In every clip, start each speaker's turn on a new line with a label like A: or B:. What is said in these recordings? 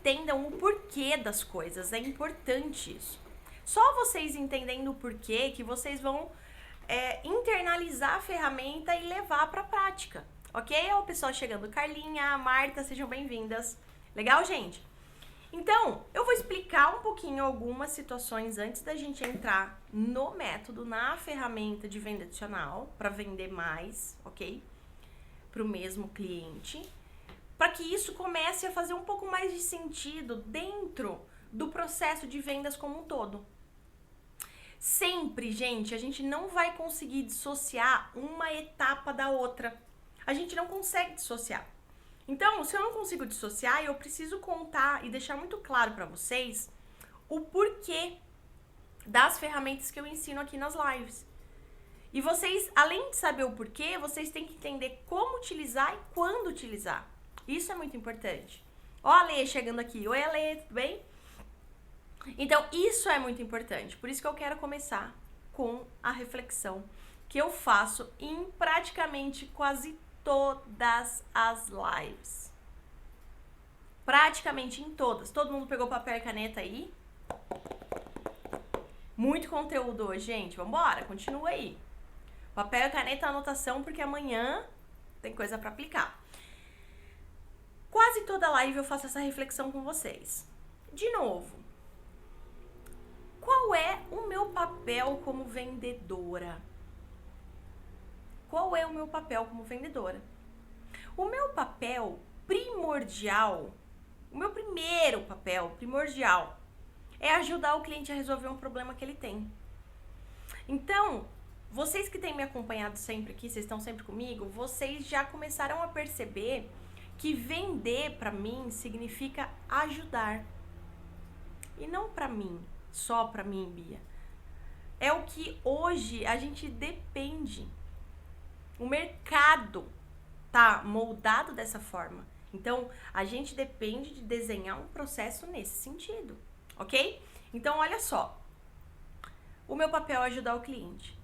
A: entendam o porquê das coisas, é importante isso. Só vocês entendendo o porquê que vocês vão internalizar a ferramenta e levar para a prática, ok? Ó, o pessoal chegando, Carlinha, Marta, sejam bem-vindas. Legal, gente? Então, eu vou explicar um pouquinho algumas situações antes da gente entrar no método, na ferramenta de venda adicional, para vender mais, ok? Para o mesmo cliente, para que isso comece a fazer um pouco mais de sentido dentro do processo de vendas como um todo. Sempre, gente, a gente não vai conseguir dissociar uma etapa da outra. A gente não consegue dissociar. Então, se eu não consigo dissociar, eu preciso contar e deixar muito claro para vocês o porquê das ferramentas que eu ensino aqui nas lives. E vocês, além de saber o porquê, vocês têm que entender como utilizar e quando utilizar. Isso é muito importante. Ó, a Lê chegando aqui. Oi, Ale, tudo bem? Então, isso é muito importante. Por isso que eu quero começar com a reflexão que eu faço em praticamente quase todas as lives. Praticamente em todas. Todo mundo pegou papel e caneta aí? Muito conteúdo hoje, gente. Vambora, continua aí. Papel e caneta, anotação, porque amanhã tem coisa para aplicar. Quase toda live eu faço essa reflexão com vocês. De novo, qual é o meu papel como vendedora? Qual é o meu papel como vendedora? O meu papel primordial, o meu primeiro papel primordial é ajudar o cliente a resolver um problema que ele tem. Então, vocês que têm me acompanhado sempre aqui, vocês estão sempre comigo, vocês já começaram a perceber que vender para mim significa ajudar. E não para mim, só para mim, Bia. É o que hoje a gente depende. O mercado tá moldado dessa forma. Então, a gente depende de desenhar um processo nesse sentido, ok? Então, olha só. O meu papel é ajudar o cliente.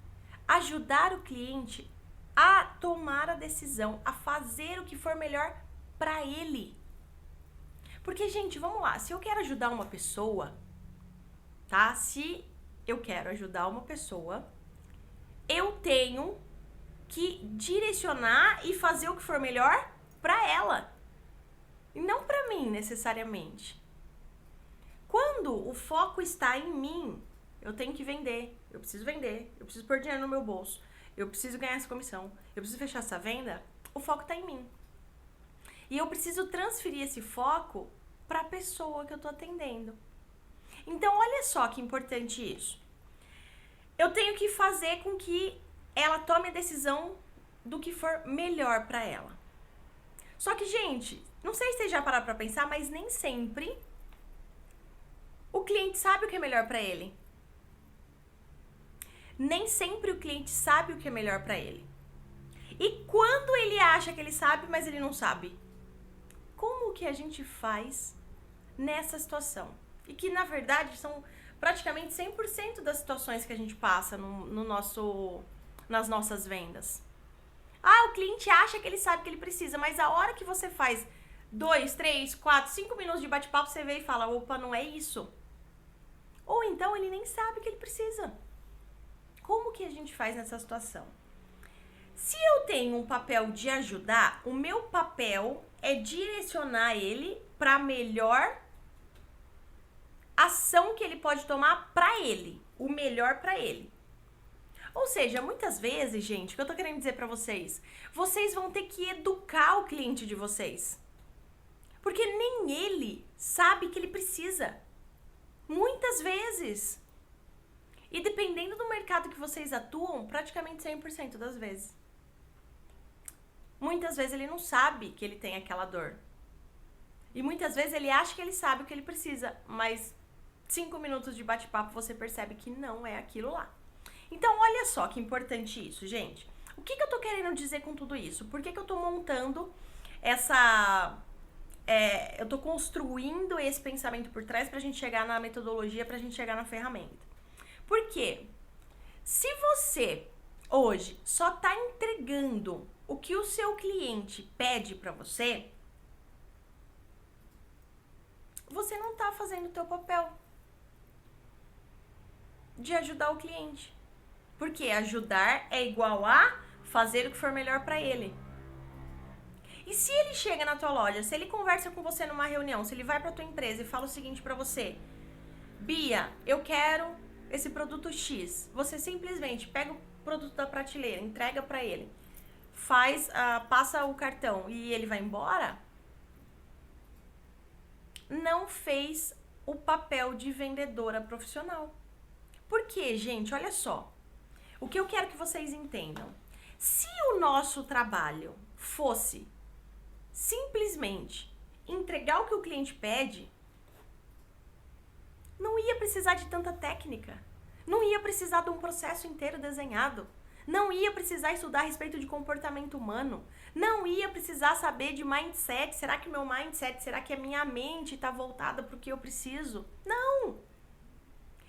A: Ajudar o cliente a tomar a decisão, a fazer o que for melhor para ele. Porque, gente, vamos lá. Se eu quero ajudar uma pessoa, tá? Se eu quero ajudar uma pessoa, eu tenho que direcionar e fazer o que for melhor para ela. E não para mim, necessariamente. Quando o foco está em mim, eu tenho que vender, eu preciso pôr dinheiro no meu bolso, eu preciso ganhar essa comissão, eu preciso fechar essa venda, o foco está em mim. E eu preciso transferir esse foco para a pessoa que eu estou atendendo. Então, olha só que importante isso. Eu tenho que fazer com que ela tome a decisão do que for melhor para ela. Só que, gente, não sei se vocês já pararam para pensar, mas nem sempre o cliente sabe o que é melhor para ele. Nem sempre o cliente sabe o que é melhor para ele. E quando ele acha que ele sabe, mas ele não sabe? Como que a gente faz nessa situação? E que, na verdade, são praticamente 100% das situações que a gente passa nas nossas vendas. Ah, o cliente acha que ele sabe o que ele precisa, mas a hora que você faz 2, 3, 4, 5 minutos de bate-papo, você vê e fala, opa, não é isso. Ou então ele nem sabe o que ele precisa. Como que a gente faz nessa situação? Se eu tenho um papel de ajudar, o meu papel é direcionar ele para a melhor ação que ele pode tomar para ele, o melhor para ele. Ou seja, muitas vezes, gente, o que eu tô querendo dizer para vocês, vocês vão ter que educar o cliente de vocês. Porque nem ele sabe que ele precisa. Muitas vezes. E dependendo do mercado que vocês atuam, praticamente 100% das vezes. Muitas vezes ele não sabe que ele tem aquela dor. E muitas vezes ele acha que ele sabe o que ele precisa, mas 5 minutos de bate-papo você percebe que não é aquilo lá. Então, olha só que importante isso, gente. O que eu tô querendo dizer com tudo isso? Por que eu tô montando eu tô construindo esse pensamento por trás pra gente chegar na metodologia, pra gente chegar na ferramenta? Porque se você hoje só tá entregando o que o seu cliente pede pra você, você não tá fazendo o teu papel de ajudar o cliente. Porque ajudar é igual a fazer o que for melhor para ele. E se ele chega na tua loja, se ele conversa com você numa reunião, se ele vai pra tua empresa e fala o seguinte pra você: Bia, eu quero esse produto X. Você simplesmente pega o produto da prateleira, entrega pra ele, passa o cartão e ele vai embora. Não fez o papel de vendedora profissional. Por quê, gente? Olha só. O que eu quero que vocês entendam. Se o nosso trabalho fosse simplesmente entregar o que o cliente pede, não ia precisar de tanta técnica, não ia precisar de um processo inteiro desenhado, não ia precisar estudar a respeito de comportamento humano, não ia precisar saber de mindset, será que meu mindset, será que a minha mente está voltada para o que eu preciso? Não!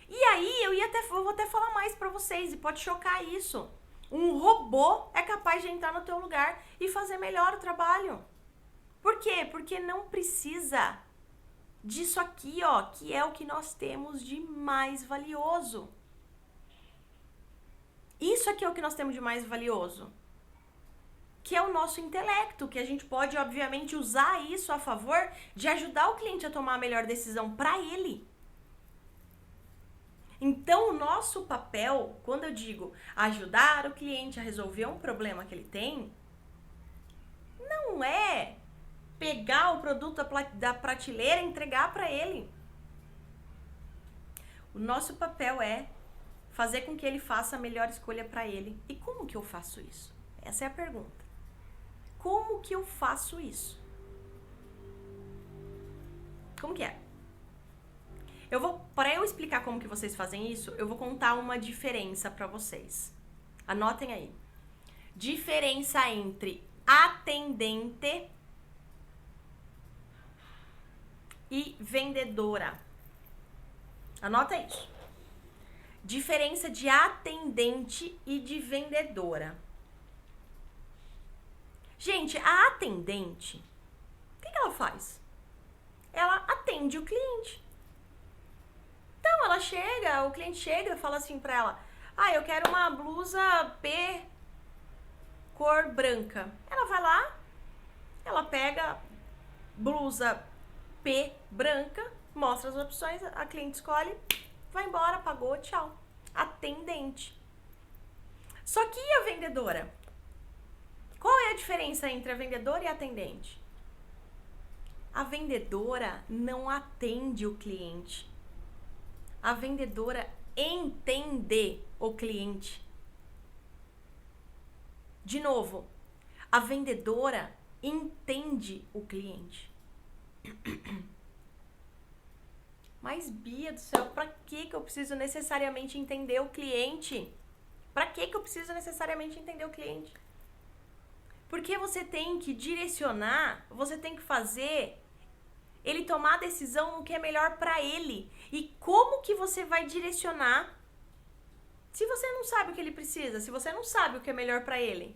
A: E aí eu vou até falar mais para vocês e pode chocar isso. Um robô é capaz de entrar no teu lugar e fazer melhor o trabalho. Por quê? Porque não precisa disso aqui, ó, que é o que nós temos de mais valioso. Isso aqui é o que nós temos de mais valioso. Que é o nosso intelecto, que a gente pode, obviamente, usar isso a favor de ajudar o cliente a tomar a melhor decisão para ele. Então, o nosso papel, quando eu digo ajudar o cliente a resolver um problema que ele tem, não é pegar o produto da prateleira e entregar para ele. O nosso papel é fazer com que ele faça a melhor escolha para ele. E como que eu faço isso? Essa é a pergunta. Como que eu faço isso? Como que é? Para eu explicar como que vocês fazem isso, eu vou contar uma diferença para vocês. Anotem aí. Diferença entre atendente e vendedora. Anota isso. Diferença de atendente e de vendedora. Gente, a atendente, o que ela faz? Ela atende o cliente. Então, o cliente chega e fala assim pra ela: eu quero uma blusa P cor branca. Ela vai lá, ela pega blusa P branca, mostra as opções, a cliente escolhe, vai embora, pagou, tchau. Atendente. Só que e a vendedora? Qual é a diferença entre a vendedora e a atendente? A vendedora não atende o cliente. A vendedora entende o cliente. De novo, a vendedora entende o cliente. Mas, Bia do céu, pra que eu preciso necessariamente entender o cliente? Pra que eu preciso necessariamente entender o cliente? Porque você tem que direcionar, você tem que fazer ele tomar a decisão no que é melhor pra ele. E como que você vai direcionar se você não sabe o que ele precisa, se você não sabe o que é melhor pra ele?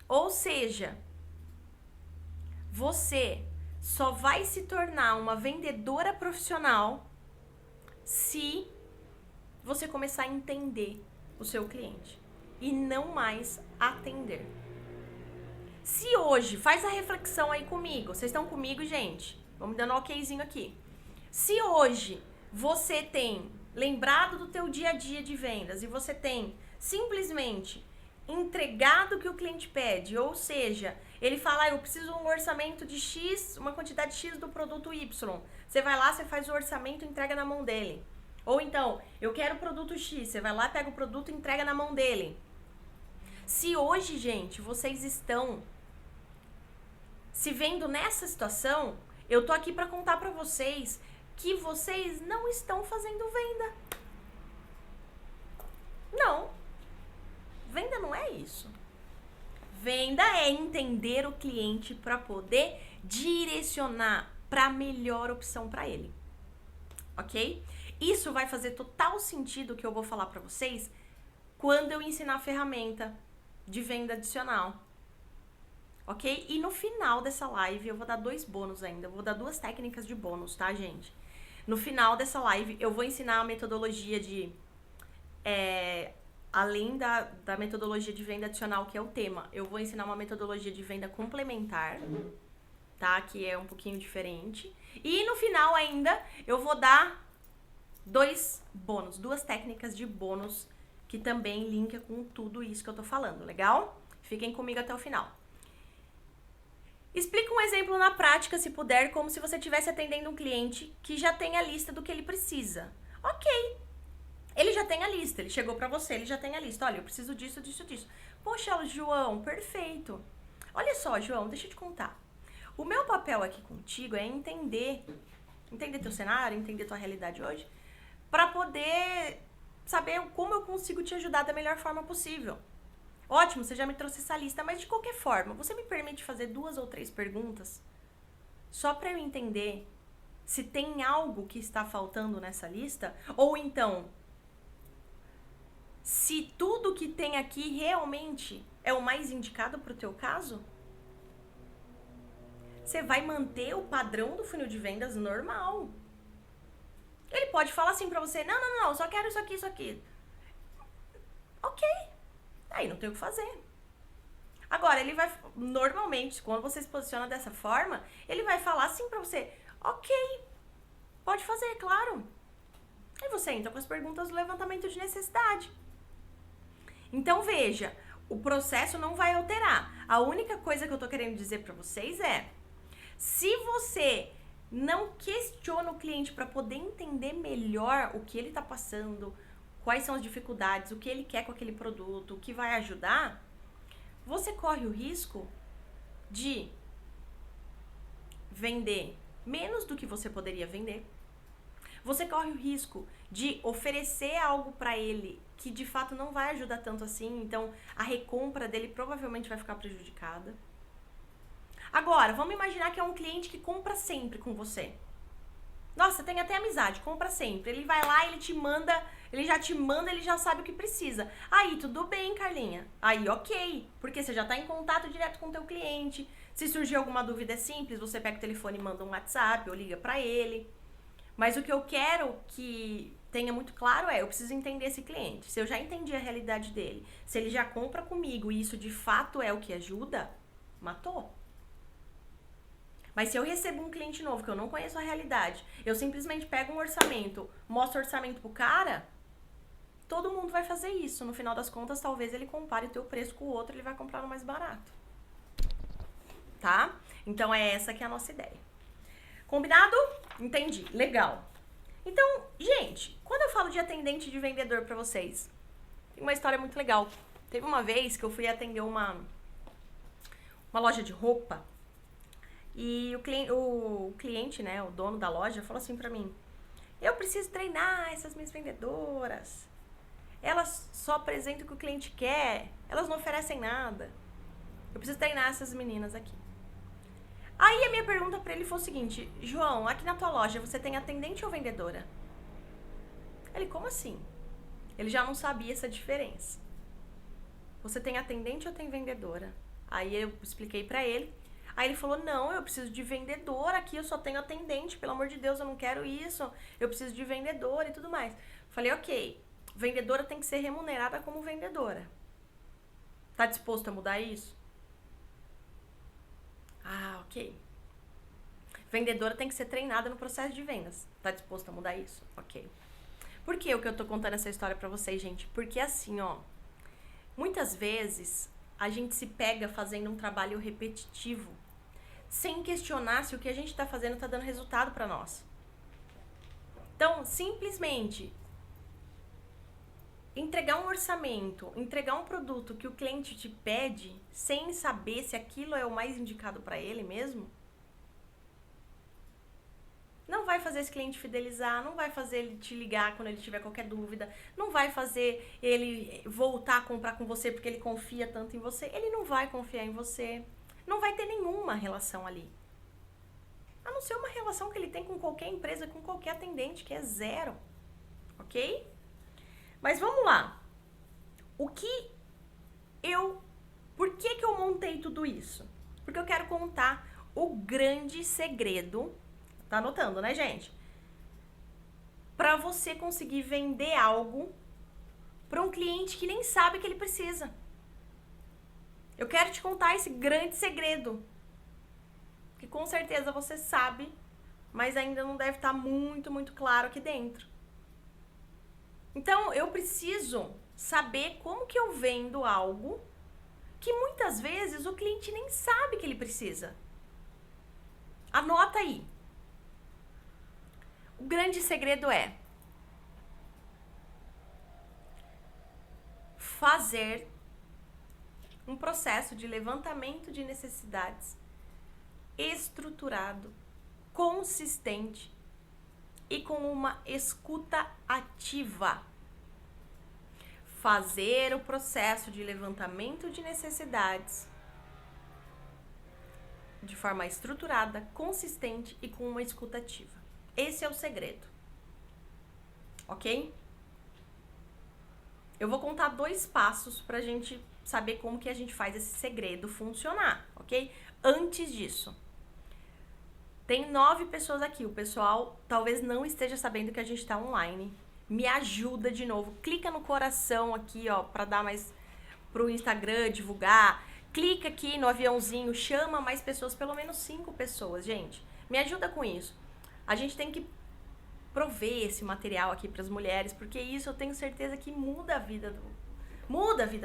A: Ou seja, você só vai se tornar uma vendedora profissional se você começar a entender o seu cliente e não mais atender. Se hoje, faz a reflexão aí comigo, vocês estão comigo, gente? Vamos dando um okzinho aqui. Se hoje você tem lembrado do teu dia a dia de vendas e você tem simplesmente entregado o que o cliente pede, ou seja, ele fala, eu preciso de um orçamento de X, uma quantidade X do produto Y. Você vai lá, você faz o orçamento e entrega na mão dele. Ou então, eu quero o produto X, você vai lá, pega o produto e entrega na mão dele. Se hoje, gente, vocês estão se vendo nessa situação, eu tô aqui para contar para vocês que vocês não estão fazendo venda. Não. Venda não é isso. Venda é entender o cliente para poder direcionar para a melhor opção para ele. Ok? Isso vai fazer total sentido que eu vou falar para vocês quando eu ensinar a ferramenta de venda adicional. ok? E no final dessa live eu vou dar 2 bônus ainda, eu vou dar 2 técnicas de bônus, tá, gente? No final dessa live eu vou ensinar a metodologia de... além da metodologia de venda adicional, que é o tema, eu vou ensinar uma metodologia de venda complementar, tá? Que é um pouquinho diferente. E no final ainda eu vou dar 2 bônus, 2 técnicas de bônus que também linka com tudo isso que eu tô falando, legal? Fiquem comigo até o final. Explica um exemplo na prática, se puder, como se você estivesse atendendo um cliente que já tem a lista do que ele precisa. Ok, ele já tem a lista, ele chegou pra você, ele já tem a lista. Olha, eu preciso disso, disso, disso. Poxa, João, perfeito. Olha só, João, deixa eu te contar. O meu papel aqui contigo é entender teu cenário, entender tua realidade hoje, pra poder saber como eu consigo te ajudar da melhor forma possível. Ótimo, você já me trouxe essa lista, mas de qualquer forma, você me permite fazer 2 ou 3 perguntas só pra eu entender se tem algo que está faltando nessa lista? Ou então, se tudo que tem aqui realmente é o mais indicado pro teu caso? Você vai manter o padrão do funil de vendas normal. Ele pode falar assim pra você, não, só quero isso aqui, isso aqui. Ok, aí não tem o que fazer. Agora, ele vai, normalmente, quando você se posiciona dessa forma, ele vai falar assim pra você, ok, pode fazer, claro. Aí você entra com as perguntas do levantamento de necessidade. Então, veja, o processo não vai alterar. A única coisa que eu tô querendo dizer pra vocês é, se você não questiona o cliente para poder entender melhor o que ele tá passando, quais são as dificuldades, o que ele quer com aquele produto, o que vai ajudar, você corre o risco de vender menos do que você poderia vender. Você corre o risco de oferecer algo para ele que de fato não vai ajudar tanto assim, então a recompra dele provavelmente vai ficar prejudicada. Agora, vamos imaginar que é um cliente que compra sempre com você. Nossa, tem até amizade, compra sempre. Ele vai lá, ele já te manda, ele já sabe o que precisa. Aí, tudo bem, Carlinha. Aí, ok. Porque você já tá em contato direto com o teu cliente. Se surgir alguma dúvida, é simples. Você pega o telefone e manda um WhatsApp ou liga pra ele. Mas o que eu quero que tenha muito claro é, eu preciso entender esse cliente. Se eu já entendi a realidade dele, se ele já compra comigo e isso de fato é o que ajuda, matou. Mas se eu recebo um cliente novo que eu não conheço a realidade, eu simplesmente pego um orçamento, mostro o orçamento pro cara, todo mundo vai fazer isso. No final das contas, talvez ele compare o teu preço com o outro, ele vai comprar no mais barato. Tá? Então é essa que é a nossa ideia. Combinado? Entendi. Legal. Então, gente, quando eu falo de atendente de vendedor pra vocês, tem uma história muito legal. Teve uma vez que eu fui atender uma loja de roupa. E o cliente, né, o dono da loja, falou assim pra mim, eu preciso treinar essas minhas vendedoras. Elas só apresentam o que o cliente quer, elas não oferecem nada. Eu preciso treinar essas meninas aqui. Aí a minha pergunta pra ele foi o seguinte, João, aqui na tua loja você tem atendente ou vendedora? Ele, como assim? Ele já não sabia essa diferença. Você tem atendente ou tem vendedora? Aí eu expliquei pra ele. Aí ele falou, não, eu preciso de vendedor aqui, eu só tenho atendente, pelo amor de Deus, eu não quero isso, eu preciso de vendedor e tudo mais. Falei, ok, vendedora tem que ser remunerada como vendedora. Tá disposto a mudar isso? Ah, ok. Vendedora tem que ser treinada no processo de vendas. Tá disposto a mudar isso? Ok. Por que eu tô contando essa história pra vocês, gente? Porque assim, ó, muitas vezes a gente se pega fazendo um trabalho repetitivo sem questionar se o que a gente tá fazendo tá dando resultado pra nós. Então, simplesmente entregar um orçamento, entregar um produto que o cliente te pede sem saber se aquilo é o mais indicado pra ele mesmo, não vai fazer esse cliente fidelizar, não vai fazer ele te ligar quando ele tiver qualquer dúvida, não vai fazer ele voltar a comprar com você porque ele confia tanto em você, ele não vai confiar em você, não vai ter nenhuma relação ali. A não ser uma relação que ele tem com qualquer empresa, com qualquer atendente, que é zero, ok? Mas vamos lá. Por que que eu montei tudo isso? Porque eu quero contar o grande segredo, tá anotando, né, gente? Para você conseguir vender algo para um cliente que nem sabe que ele precisa. Eu quero te contar esse grande segredo, que com certeza você sabe, mas ainda não deve estar muito claro aqui dentro. Então, eu preciso saber como que eu vendo algo que muitas vezes o cliente nem sabe que ele precisa. Anota aí. O grande segredo é fazer um processo de levantamento de necessidades estruturado, consistente e com uma escuta ativa. Fazer o processo de levantamento de necessidades de forma estruturada, consistente e com uma escuta ativa. Esse é o segredo. Ok? Eu vou contar 2 passos pra gente saber como que a gente faz esse segredo funcionar, ok? Antes disso, tem 9 pessoas aqui. O pessoal talvez não esteja sabendo que a gente tá online. Me ajuda de novo. Clica no coração aqui, ó, pra dar mais pro Instagram, divulgar. Clica aqui no aviãozinho, chama mais pessoas, pelo menos 5 pessoas, gente. Me ajuda com isso. A gente tem que prover esse material aqui pras mulheres, porque isso eu tenho certeza que muda a vida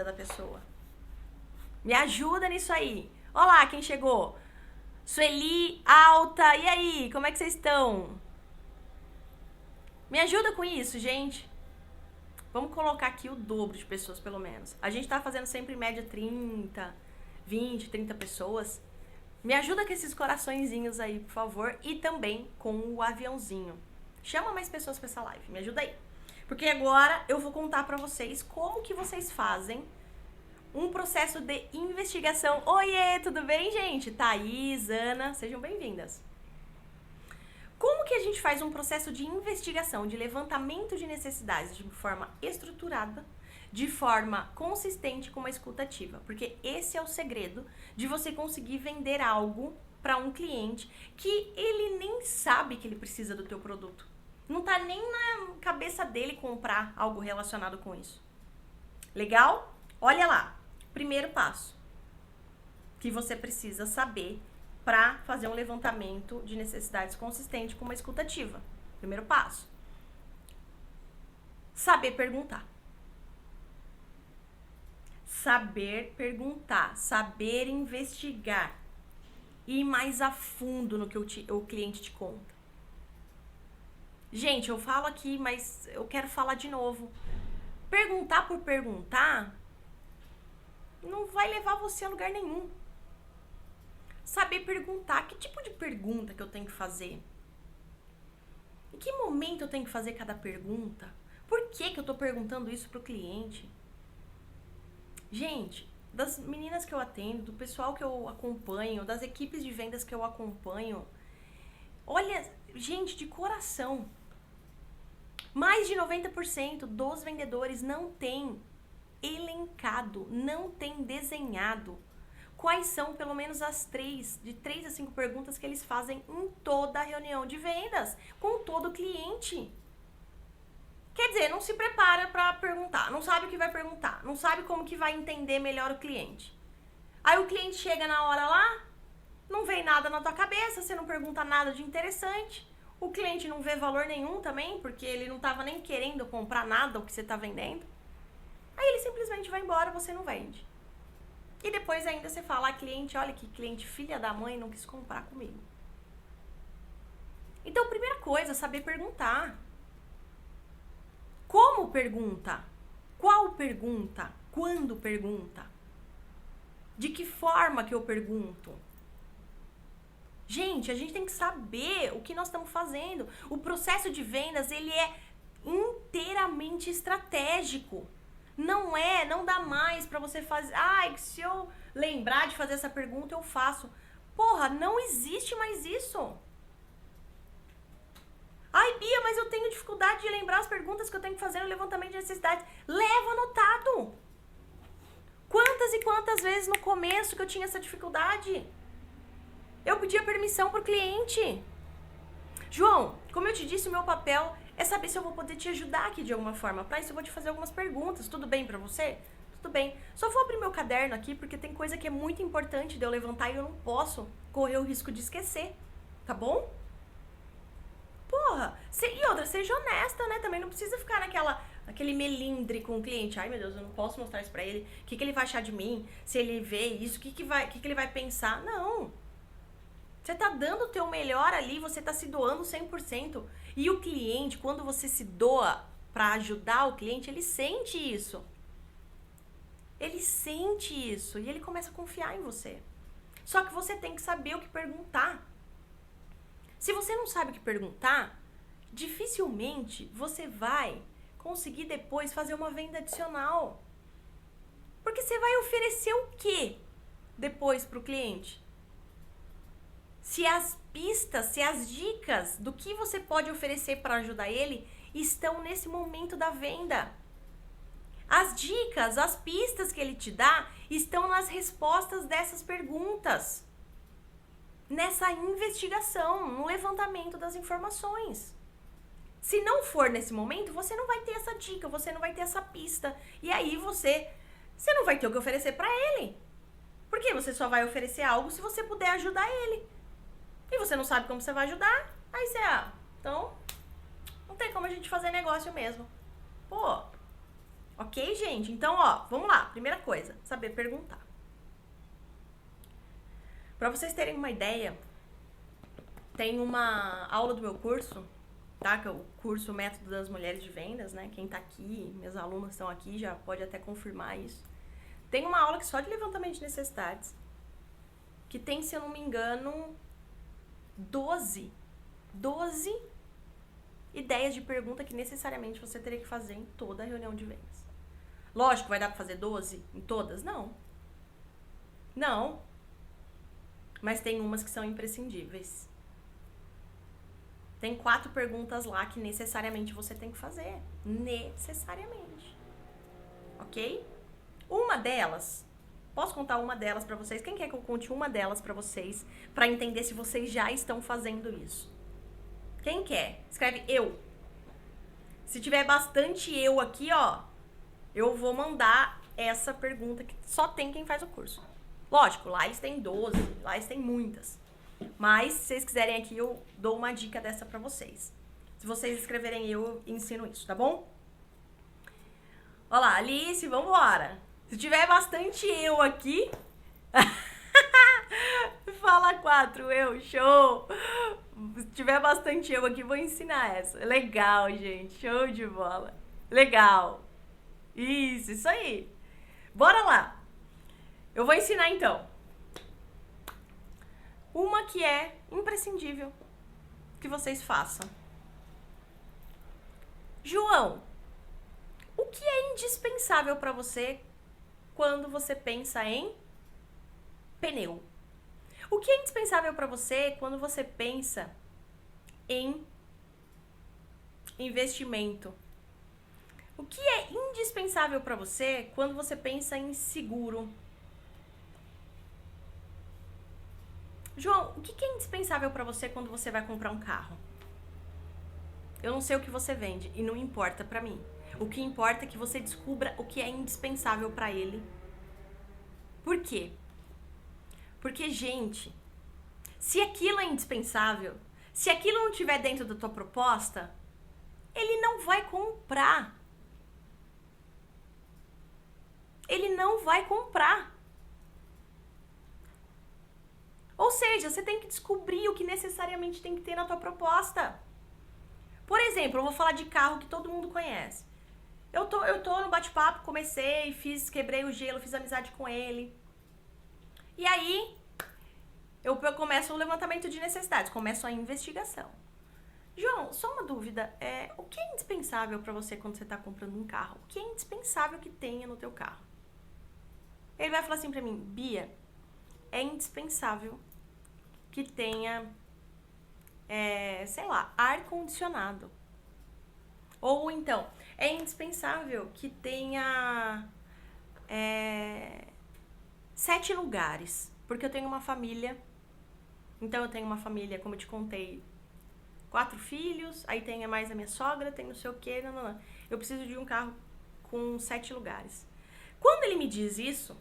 A: da pessoa. Me ajuda nisso aí. Olá, quem chegou? Sueli, Alta, e aí? Como é que vocês estão? Me ajuda com isso, gente. Vamos colocar aqui o dobro de pessoas, pelo menos. A gente tá fazendo sempre em média 30, 20, 30 pessoas. Me ajuda com esses coraçõezinhos aí, por favor. E também com o aviãozinho. Chama mais pessoas pra essa live. Me ajuda aí. Porque agora eu vou contar pra vocês como que vocês fazem um processo de investigação. Oiê, tudo bem, gente? Thaís, Ana, sejam bem-vindas. Como que a gente faz um processo de investigação, de levantamento de necessidades de forma estruturada, de forma consistente, com uma escuta ativa? Porque esse é o segredo de você conseguir vender algo para um cliente que ele nem sabe que ele precisa do teu produto. Não tá nem na cabeça dele comprar algo relacionado com isso. Legal? Olha lá. Primeiro passo que você precisa saber para fazer um levantamento de necessidades consistente com uma escuta ativa. Primeiro passo. Saber perguntar. Saber perguntar, saber investigar, ir mais a fundo no que o cliente te conta. Gente, eu falo aqui, mas eu quero falar de novo. Perguntar por perguntar não vai levar você a lugar nenhum. Saber perguntar, que tipo de pergunta que eu tenho que fazer? Em que momento eu tenho que fazer cada pergunta? Por que eu tô perguntando isso pro cliente? Gente, das meninas que eu atendo, do pessoal que eu acompanho, das equipes de vendas que eu acompanho, olha, gente, de coração, mais de 90% dos vendedores não tem elencado, não tem desenhado quais são pelo menos de 3 a 5 perguntas que eles fazem em toda a reunião de vendas, com todo cliente. Quer dizer, não se prepara para perguntar, não sabe o que vai perguntar, não sabe como que vai entender melhor o cliente. Aí o cliente chega na hora lá, não vem nada na tua cabeça, você não pergunta nada de interessante, o cliente não vê valor nenhum também, porque ele não estava nem querendo comprar nada o que você está vendendo. Aí ele simplesmente vai embora, você não vende. E depois ainda você fala, cliente, olha que cliente filha da mãe não quis comprar comigo. Então, primeira coisa, saber perguntar. Como pergunta? Qual pergunta? Quando pergunta? De que forma que eu pergunto? Gente, a gente tem que saber o que nós estamos fazendo. O processo de vendas, ele é inteiramente estratégico. Não dá mais pra você fazer, se eu lembrar de fazer essa pergunta, eu faço. Porra, não existe mais isso. Ai, Bia, mas eu tenho dificuldade de lembrar as perguntas que eu tenho que fazer no levantamento de necessidades. Leva anotado. Quantas e quantas vezes no começo que eu tinha essa dificuldade? Eu pedia permissão pro cliente. João, como eu te disse, o meu papel é saber se eu vou poder te ajudar aqui de alguma forma. Pra isso eu vou te fazer algumas perguntas. Tudo bem pra você? Tudo bem. Só vou abrir meu caderno aqui porque tem coisa que é muito importante de eu levantar e eu não posso correr o risco de esquecer. Tá bom? Porra, e outra, seja honesta, né? Também não precisa ficar naquele melindre com o cliente. Ai, meu Deus, eu não posso mostrar isso pra ele. O que ele vai achar de mim? Se ele vê isso, o que ele vai pensar? Não. Você tá dando o teu melhor ali, você tá se doando 100%. E o cliente, quando você se doa pra ajudar o cliente, ele sente isso. Ele sente isso e ele começa a confiar em você. Só que você tem que saber o que perguntar. Se você não sabe o que perguntar, dificilmente você vai conseguir depois fazer uma venda adicional. Porque você vai oferecer o quê depois para o cliente? Se as pistas, se as dicas do que você pode oferecer para ajudar ele estão nesse momento da venda. As dicas, as pistas que ele te dá estão nas respostas dessas perguntas. Nessa investigação, no levantamento das informações. Se não for nesse momento, você não vai ter essa dica, você não vai ter essa pista. E aí você não vai ter o que oferecer para ele. Porque você só vai oferecer algo se você puder ajudar ele. E você não sabe como você vai ajudar, aí você, então, não tem como a gente fazer negócio mesmo. Pô, ok, gente? Então, vamos lá. Primeira coisa, saber perguntar. Pra vocês terem uma ideia, tem uma aula do meu curso, tá? Que é o curso Método das Mulheres de Vendas, né? Quem tá aqui, meus alunos estão aqui, já pode até confirmar isso. Tem uma aula que só de levantamento de necessidades, que tem, se eu não me engano, 12 ideias de pergunta que necessariamente você teria que fazer em toda a reunião de vendas. Lógico, vai dar pra fazer 12 em todas? Não. Não. Mas tem umas que são imprescindíveis. Tem 4 perguntas lá que necessariamente você tem que fazer. Necessariamente. Ok? Uma delas, posso contar uma delas pra vocês? Quem quer que eu conte uma delas pra vocês? Pra entender se vocês já estão fazendo isso. Quem quer? Escreve eu. Se tiver bastante eu aqui, eu vou mandar essa pergunta que só tem quem faz o curso. Lógico, lá eles têm 12, lá eles têm muitas. Mas, se vocês quiserem aqui, eu dou uma dica dessa pra vocês. Se vocês escreverem eu ensino isso, tá bom? Olha lá, Alice, vambora. Se tiver bastante eu aqui... Fala 4, eu, show! Se tiver bastante eu aqui, vou ensinar essa. Legal, gente, show de bola. Legal. Isso aí. Bora lá. Eu vou ensinar então. Uma que é imprescindível que vocês façam. João, o que é indispensável para você quando você pensa em pneu? O que é indispensável para você quando você pensa em investimento? O que é indispensável para você quando você pensa em seguro? João, o que é indispensável para você quando você vai comprar um carro? Eu não sei o que você vende e não importa para mim. O que importa é que você descubra o que é indispensável para ele. Por quê? Porque, gente, se aquilo é indispensável, se aquilo não estiver dentro da tua proposta, ele não vai comprar. Ele não vai comprar. Ou seja, você tem que descobrir o que necessariamente tem que ter na tua proposta. Por exemplo, eu vou falar de carro que todo mundo conhece. Eu tô no bate-papo, quebrei o gelo, fiz amizade com ele. E aí, eu começo o levantamento de necessidades, começo a investigação. João, só uma dúvida, o que é indispensável para você quando você tá comprando um carro? O que é indispensável que tenha no teu carro? Ele vai falar assim pra mim, Bia, é indispensável que tenha, ar-condicionado. Ou então, é indispensável que tenha 7 lugares, porque eu tenho uma família Então eu tenho uma família, como eu te contei, 4 filhos, aí tem mais a minha sogra, tem não sei o que, não. Eu preciso de um carro com 7 lugares. Quando ele me diz isso,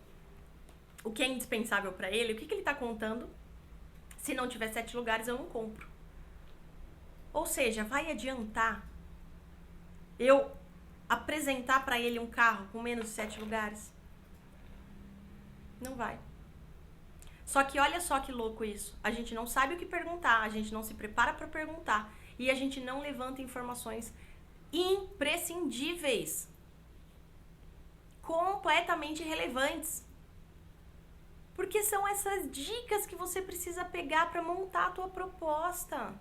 A: o que é indispensável pra ele, o que ele tá contando? Se não tiver 7 lugares, eu não compro. Ou seja, vai adiantar eu apresentar pra ele um carro com menos de 7 lugares? Não vai. Só que olha só que louco isso. A gente não sabe o que perguntar, a gente não se prepara pra perguntar e a gente não levanta informações imprescindíveis, completamente relevantes. Porque são essas dicas que você precisa pegar pra montar a tua proposta.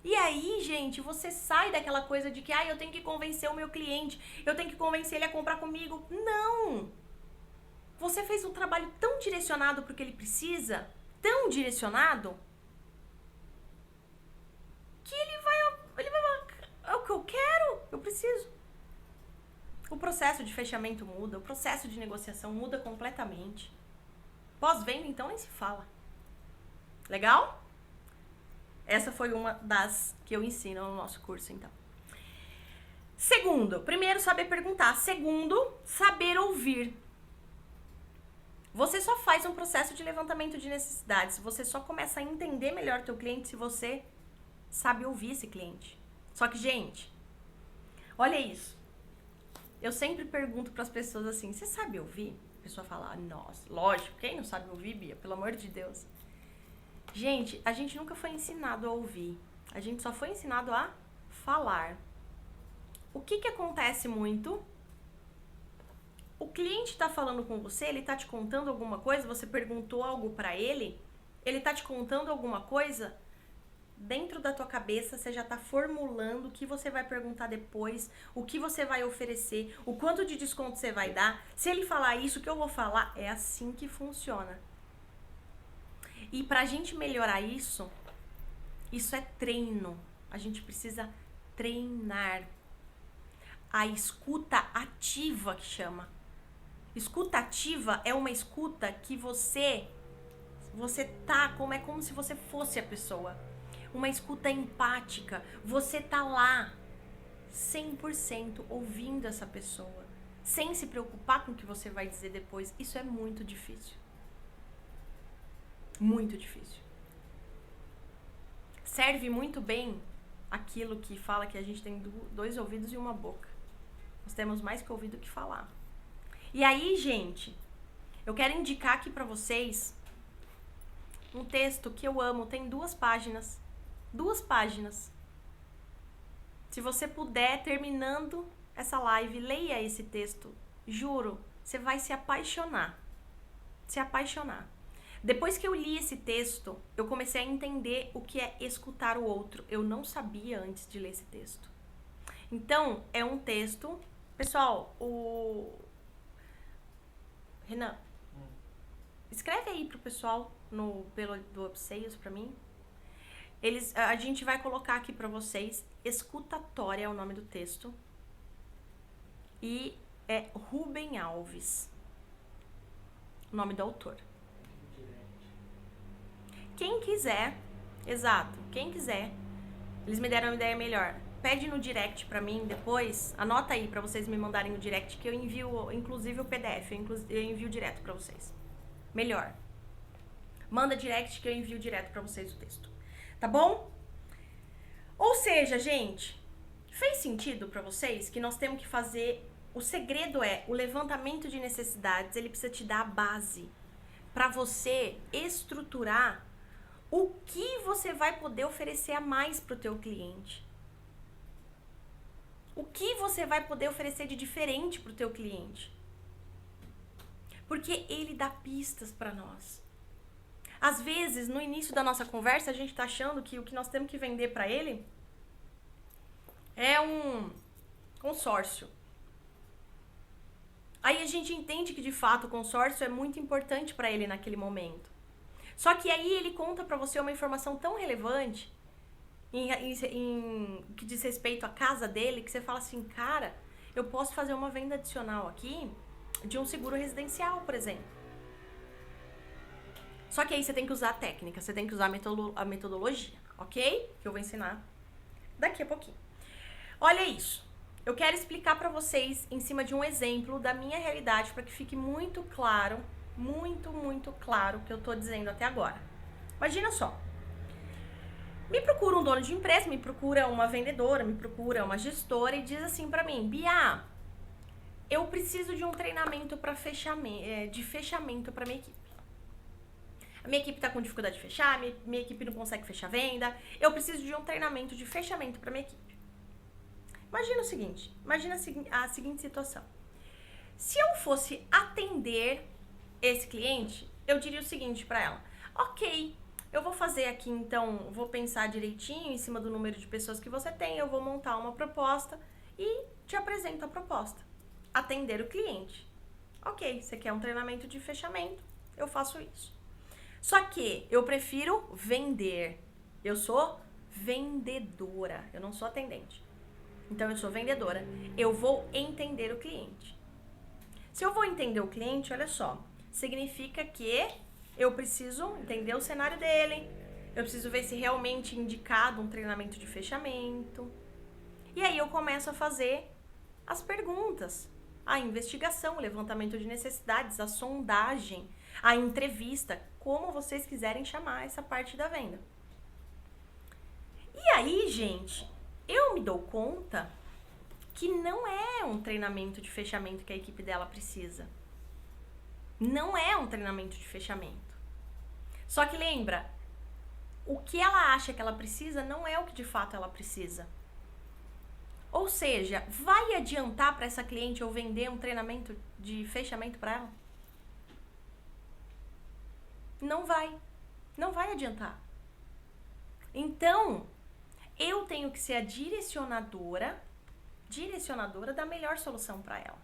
A: E aí, gente, você sai daquela coisa de que eu tenho que convencer o meu cliente, eu tenho que convencer ele a comprar comigo. Não! Você fez um trabalho tão direcionado pro que ele precisa, tão direcionado, que ele vai é o que eu quero, eu preciso. O processo de fechamento muda, o processo de negociação muda completamente. Pós-venda, então, nem se fala. Legal? Essa foi uma das que eu ensino no nosso curso, então. Segundo, primeiro, saber perguntar. Segundo, saber ouvir. Você só faz um processo de levantamento de necessidades. Você só começa a entender melhor o teu cliente se você sabe ouvir esse cliente. Só que, gente, olha isso. Eu sempre pergunto para as pessoas assim, você sabe ouvir? A pessoa fala, nossa, lógico, quem não sabe ouvir, Bia? Pelo amor de Deus. Gente, a gente nunca foi ensinado a ouvir. A gente só foi ensinado a falar. O que acontece muito? O cliente tá falando com você, ele tá te contando alguma coisa, você perguntou algo pra ele tá te contando alguma coisa, dentro da tua cabeça você já tá formulando o que você vai perguntar depois, o que você vai oferecer, o quanto de desconto você vai dar. Se ele falar isso, o que eu vou falar? É assim que funciona. E pra gente melhorar isso é treino. A gente precisa treinar. A escuta ativa, que chama. Escuta ativa é uma escuta que você tá é como se você fosse a pessoa. Uma escuta empática. Você tá lá 100% ouvindo essa pessoa, sem se preocupar com o que você vai dizer depois. Isso é muito difícil. Muito difícil. Serve muito bem aquilo que fala que a gente tem 2 ouvidos e uma boca. Nós temos mais que ouvir do que falar. E aí, gente, eu quero indicar aqui pra vocês um texto que eu amo. Tem 2 páginas. 2 páginas. Se você puder, terminando essa live, leia esse texto. Juro, você vai se apaixonar. Se apaixonar. Depois que eu li esse texto, eu comecei a entender o que é escutar o outro. Eu não sabia antes de ler esse texto. Então, é um texto... Pessoal, Renan, escreve aí pro pessoal do Upsales pra mim. A gente vai colocar aqui pra vocês. Escutatória é o nome do texto. E é Rubem Alves, o nome do autor. Quem quiser, exato, quem quiser, eles me deram uma ideia melhor. Pede no direct pra mim depois, anota aí pra vocês me mandarem no direct que eu envio, inclusive o PDF, eu envio direto pra vocês. Melhor. Manda direct que eu envio direto pra vocês o texto. Tá bom? Ou seja, gente, fez sentido pra vocês que nós temos que fazer... O segredo é o levantamento de necessidades, ele precisa te dar a base pra você estruturar o que você vai poder oferecer a mais pro teu cliente. O que você vai poder oferecer de diferente pro teu cliente. Porque ele dá pistas pra nós. Às vezes, no início da nossa conversa, a gente tá achando que o que nós temos que vender pra ele é um consórcio. Aí a gente entende que, de fato, o consórcio é muito importante pra ele naquele momento. Só que aí ele conta pra você uma informação tão relevante em que diz respeito à casa dele, que você fala assim, cara, eu posso fazer uma venda adicional aqui de um seguro residencial, por exemplo. Só que aí você tem que usar a técnica, você tem que usar a metodologia, ok? Que eu vou ensinar daqui a pouquinho. Olha isso. Eu quero explicar pra vocês em cima de um exemplo da minha realidade para que fique muito claro, muito claro o que eu tô dizendo até agora. Imagina só. Me procura um dono de empresa, me procura uma vendedora, me procura uma gestora e diz assim pra mim: Bia, eu preciso de um treinamento de fechamento pra minha equipe. A minha equipe tá com dificuldade de fechar, minha equipe não consegue fechar venda, eu preciso de um treinamento de fechamento pra minha equipe. Imagina o seguinte, imagina a seguinte situação. Se eu fosse atender esse cliente, eu diria o seguinte pra ela: ok, eu vou fazer aqui então, vou pensar direitinho em cima do número de pessoas que você tem, eu vou montar uma proposta e te apresento a proposta. Atender o cliente. Ok, você quer um treinamento de fechamento, eu faço isso. Só que eu prefiro vender. Eu sou vendedora, eu não sou atendente. Então eu sou vendedora. Eu vou entender o cliente. Se eu vou entender o cliente, olha só, significa que eu preciso entender o cenário dele, eu preciso ver se realmente é indicado um treinamento de fechamento. E aí eu começo a fazer as perguntas, a investigação, o levantamento de necessidades, a sondagem, a entrevista, como vocês quiserem chamar essa parte da venda. E aí, gente, eu me dou conta que não é um treinamento de fechamento que a equipe dela precisa. Não é um treinamento de fechamento. Só que lembra, o que ela acha que ela precisa não é o que de fato ela precisa. Ou seja, vai adiantar para essa cliente eu vender um treinamento de fechamento para ela? Não vai. Não vai adiantar. Então, eu tenho que ser a direcionadora da melhor solução para ela.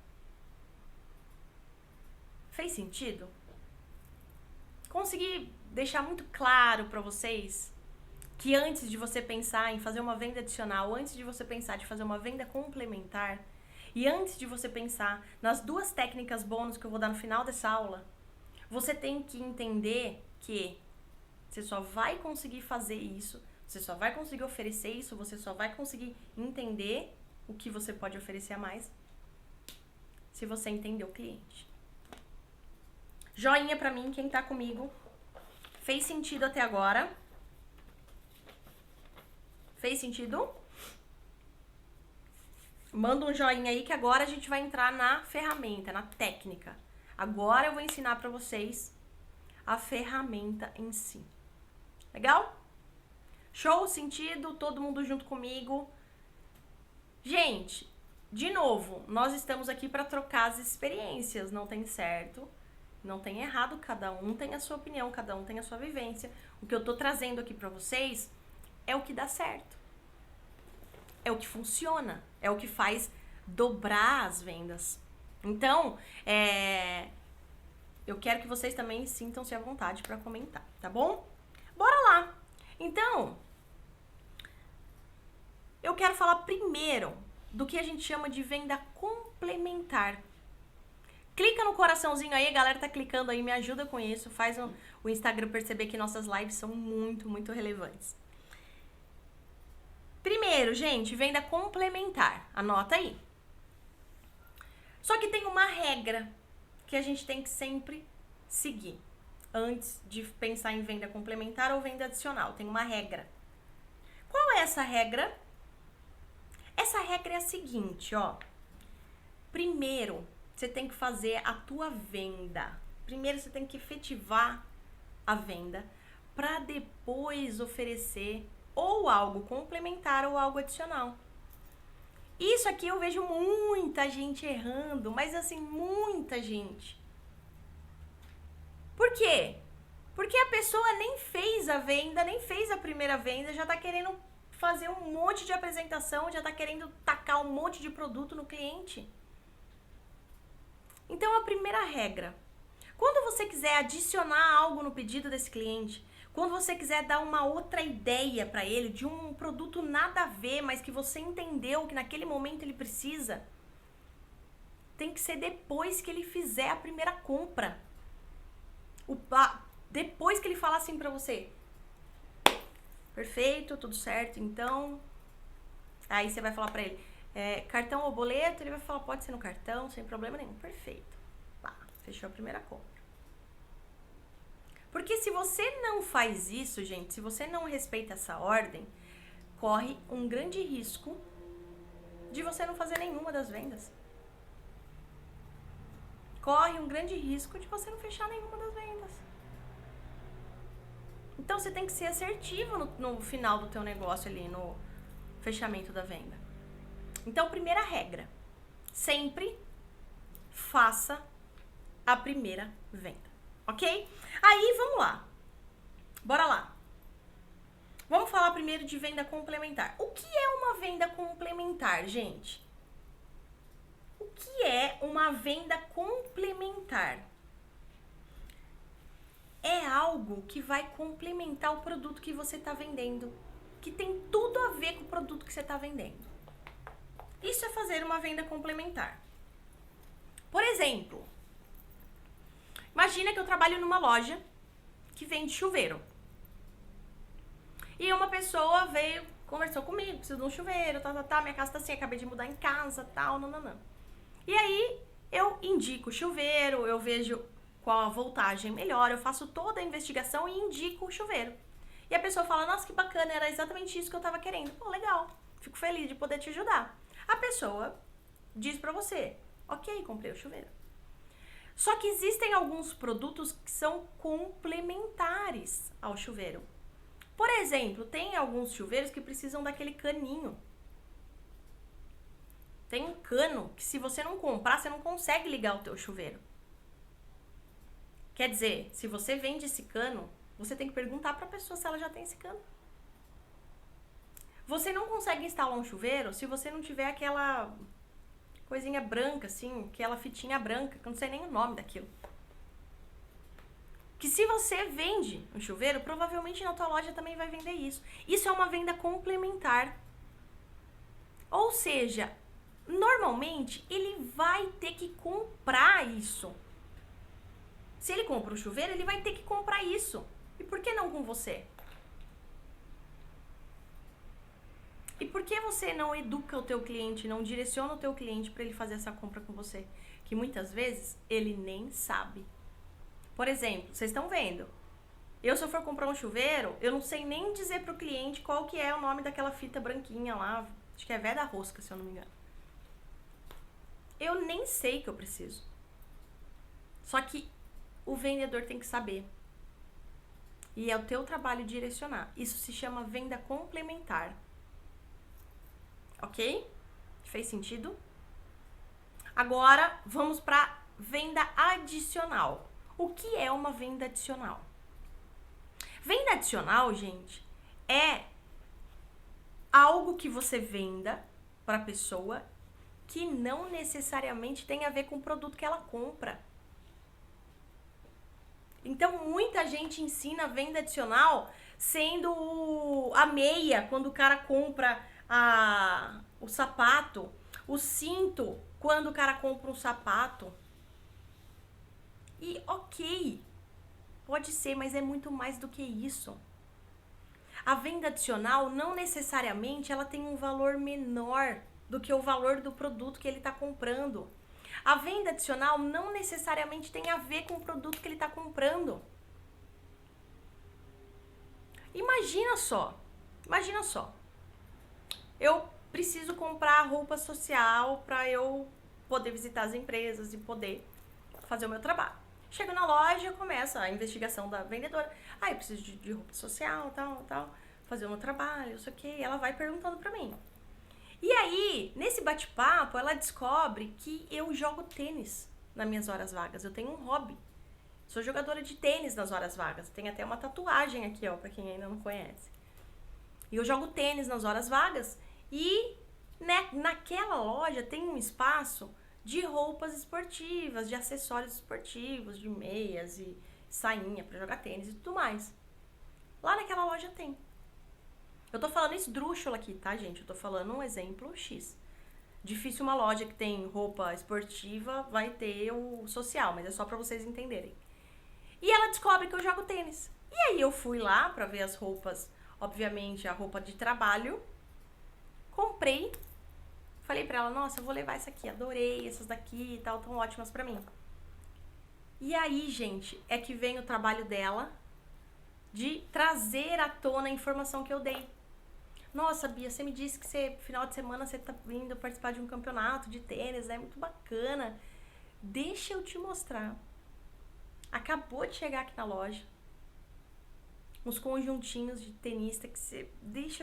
A: Fez sentido? Consegui deixar muito claro para vocês que antes de você pensar em fazer uma venda adicional, antes de você pensar de fazer uma venda complementar, e antes de você pensar nas 2 técnicas bônus que eu vou dar no final dessa aula, você tem que entender que você só vai conseguir fazer isso, você só vai conseguir oferecer isso, você só vai conseguir entender o que você pode oferecer a mais se você entender o cliente. Joinha pra mim, quem tá comigo. Fez sentido até agora? Fez sentido? Manda um joinha aí que agora a gente vai entrar na ferramenta, na técnica. Agora eu vou ensinar pra vocês a ferramenta em si. Legal? Show? Sentido? Todo mundo junto comigo? Gente, de novo, nós estamos aqui para trocar as experiências. Não tem certo, não tem errado. Cada um tem a sua opinião, cada um tem a sua vivência. O que eu tô trazendo aqui para vocês é o que dá certo. É o que funciona. É o que faz dobrar as vendas. Então, eu quero que vocês também sintam-se à vontade para comentar, tá bom? Bora lá! Então, eu quero falar primeiro do que a gente chama de venda complementar. Clica no coraçãozinho aí, a galera tá clicando aí, me ajuda com isso, faz o Instagram perceber que nossas lives são muito relevantes. Primeiro, gente, venda complementar, anota aí. Só que tem uma regra que a gente tem que sempre seguir antes de pensar em venda complementar ou venda adicional. Tem uma regra. Qual é essa regra? Essa regra é a seguinte, ó. Primeiro, você tem que fazer a tua venda. Primeiro, você tem que efetivar a venda para depois oferecer ou algo complementar ou algo adicional. Isso aqui eu vejo muita gente errando, mas assim, muita gente. Por quê? Porque a pessoa nem fez a venda, nem fez a primeira venda, já tá querendo fazer um monte de apresentação, já tá querendo tacar um monte de produto no cliente. Então, a primeira regra, quando você quiser adicionar algo no pedido desse cliente, quando você quiser dar uma outra ideia para ele de um produto nada a ver, mas que você entendeu que naquele momento ele precisa, tem que ser depois que ele fizer a primeira compra. Depois que ele falar assim pra você, perfeito, tudo certo, então... Aí você vai falar pra ele, cartão ou boleto? Ele vai falar, pode ser no cartão, sem problema nenhum. Perfeito. Pá, fechou a primeira compra. Porque se você não faz isso, gente, se você não respeita essa ordem, corre um grande risco de você não fazer nenhuma das vendas. Corre um grande risco de você não fechar nenhuma das vendas. Então você tem que ser assertivo no final do teu negócio ali, no fechamento da venda. Então, primeira regra, sempre faça a primeira venda, ok? Aí, vamos lá. Bora lá. Vamos falar primeiro de venda complementar. O que é uma venda complementar, gente? O que é uma venda complementar? É algo que vai complementar o produto que você está vendendo, que tem tudo a ver com o produto que você está vendendo. Isso é fazer uma venda complementar. Por exemplo, imagina que eu trabalho numa loja que vende chuveiro. E uma pessoa veio, conversou comigo, preciso de um chuveiro, minha casa tá assim, acabei de mudar em casa, tal, não. E aí, eu indico o chuveiro, eu vejo qual a voltagem melhor, eu faço toda a investigação e indico o chuveiro. E a pessoa fala, nossa, que bacana, era exatamente isso que eu tava querendo. Pô, legal, fico feliz de poder te ajudar. A pessoa diz pra você, ok, comprei o chuveiro. Só que existem alguns produtos que são complementares ao chuveiro. Por exemplo, tem alguns chuveiros que precisam daquele caninho. Tem um cano que se você não comprar, você não consegue ligar o teu chuveiro. Quer dizer, se você vende esse cano, você tem que perguntar pra pessoa se ela já tem esse cano. Você não consegue instalar um chuveiro se você não tiver aquela coisinha branca, assim, aquela fitinha branca, que eu não sei nem o nome daquilo. Que se você vende um chuveiro, provavelmente na tua loja também vai vender isso. Isso é uma venda complementar. Ou seja, normalmente ele vai ter que comprar isso. Se ele compra um chuveiro, ele vai ter que comprar isso. E por que não com você? E por que você não educa o teu cliente, não direciona o teu cliente para ele fazer essa compra com você? Que muitas vezes ele nem sabe. Por exemplo, vocês estão vendo, se eu for comprar um chuveiro, eu não sei nem dizer pro cliente qual que é o nome daquela fita branquinha lá, acho que é véia da rosca, se eu não me engano. Eu nem sei que eu preciso. Só que o vendedor tem que saber. E é o teu trabalho direcionar. Isso se chama venda complementar. Ok? Fez sentido? Agora, vamos para venda adicional. O que é uma venda adicional? Venda adicional, gente, é algo que você venda para a pessoa que não necessariamente tem a ver com o produto que ela compra. Então, muita gente ensina venda adicional sendo a meia, quando o cara compra o sapato, o cinto, quando o cara compra um sapato. E ok, pode ser, mas é muito mais do que isso. A venda adicional não necessariamente ela tem um valor menor do que o valor do produto que ele está comprando. A venda adicional não necessariamente tem a ver com o produto que ele está comprando. Imagina só. Eu preciso comprar roupa social para eu poder visitar as empresas e poder fazer o meu trabalho. Chego na loja, começa a investigação da vendedora. Eu preciso de roupa social, tal, fazer o meu trabalho, isso aqui. Ela vai perguntando pra mim. E aí, nesse bate-papo, ela descobre que eu jogo tênis nas minhas horas vagas. Eu tenho um hobby. Sou jogadora de tênis nas horas vagas. Tem até uma tatuagem aqui, ó, pra quem ainda não conhece. E eu jogo tênis nas horas vagas. E naquela loja tem um espaço de roupas esportivas, de acessórios esportivos, de meias e sainha pra jogar tênis e tudo mais. Lá naquela loja tem. Eu tô falando esdrúxula aqui, tá, gente? Eu tô falando um exemplo X. Difícil uma loja que tem roupa esportiva vai ter o social, mas é só pra vocês entenderem. E ela descobre que eu jogo tênis. E aí eu fui lá pra ver as roupas, obviamente a roupa de trabalho. Comprei. Falei pra ela, nossa, eu vou levar essa aqui, adorei essas daqui e tal, tão ótimas pra mim. E aí, gente, é que vem o trabalho dela de trazer à tona a informação que eu dei. Nossa, Bia, você me disse que final de semana você tá vindo participar de um campeonato de tênis, é muito bacana. Deixa eu te mostrar. Acabou de chegar aqui na loja. Uns conjuntinhos de tenista que você...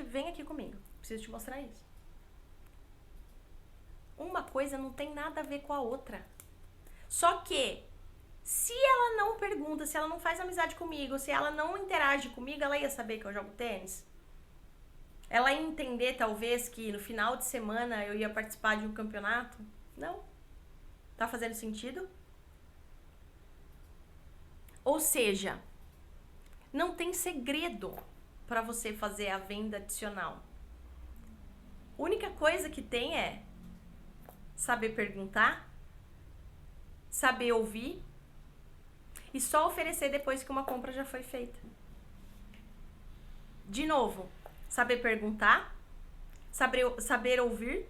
A: vem aqui comigo. Preciso te mostrar isso. Uma coisa não tem nada a ver com a outra. Só que, se ela não pergunta, se ela não faz amizade comigo, se ela não interage comigo, ela ia saber que eu jogo tênis? Ela ia entender, talvez, que no final de semana eu ia participar de um campeonato? Não. Tá fazendo sentido? Ou seja, não tem segredo para você fazer a venda adicional. A única coisa que tem é saber perguntar, saber ouvir e só oferecer depois que uma compra já foi feita. De novo, saber perguntar, saber ouvir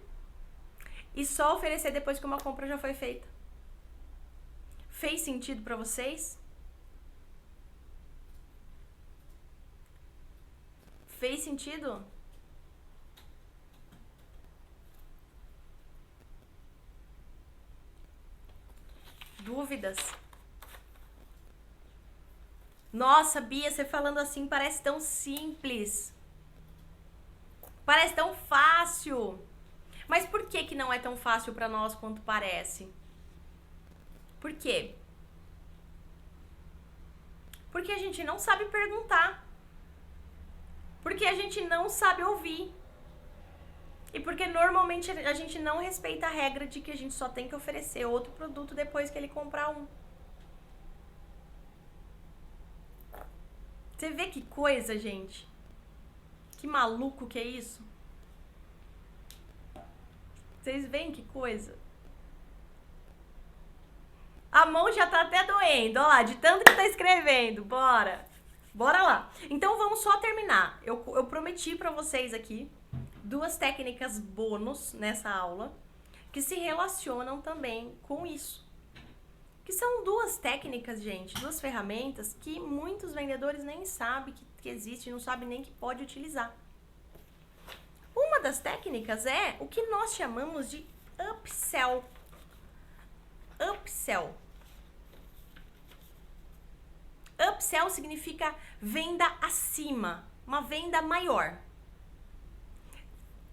A: e só oferecer depois que uma compra já foi feita. Fez sentido para vocês? Fez sentido? Dúvidas? Nossa, Bia, você falando assim parece tão simples. Parece tão fácil. Mas por que não é tão fácil para nós quanto parece? Por quê? Porque a gente não sabe perguntar. Porque a gente não sabe ouvir. E porque normalmente a gente não respeita a regra de que a gente só tem que oferecer outro produto depois que ele comprar um. Você vê que coisa, gente? Que maluco que é isso? Vocês veem que coisa? A mão já tá até doendo, ó lá, de tanto que tá escrevendo. Bora! Bora lá. Então vamos só terminar. Eu prometi pra vocês aqui 2 técnicas bônus nessa aula que se relacionam também com isso. Que são 2 técnicas, gente, 2 ferramentas que muitos vendedores nem sabem que existe, não sabem nem que pode utilizar. Uma das técnicas é o que nós chamamos de upsell. Upsell. Upsell significa venda acima, uma venda maior.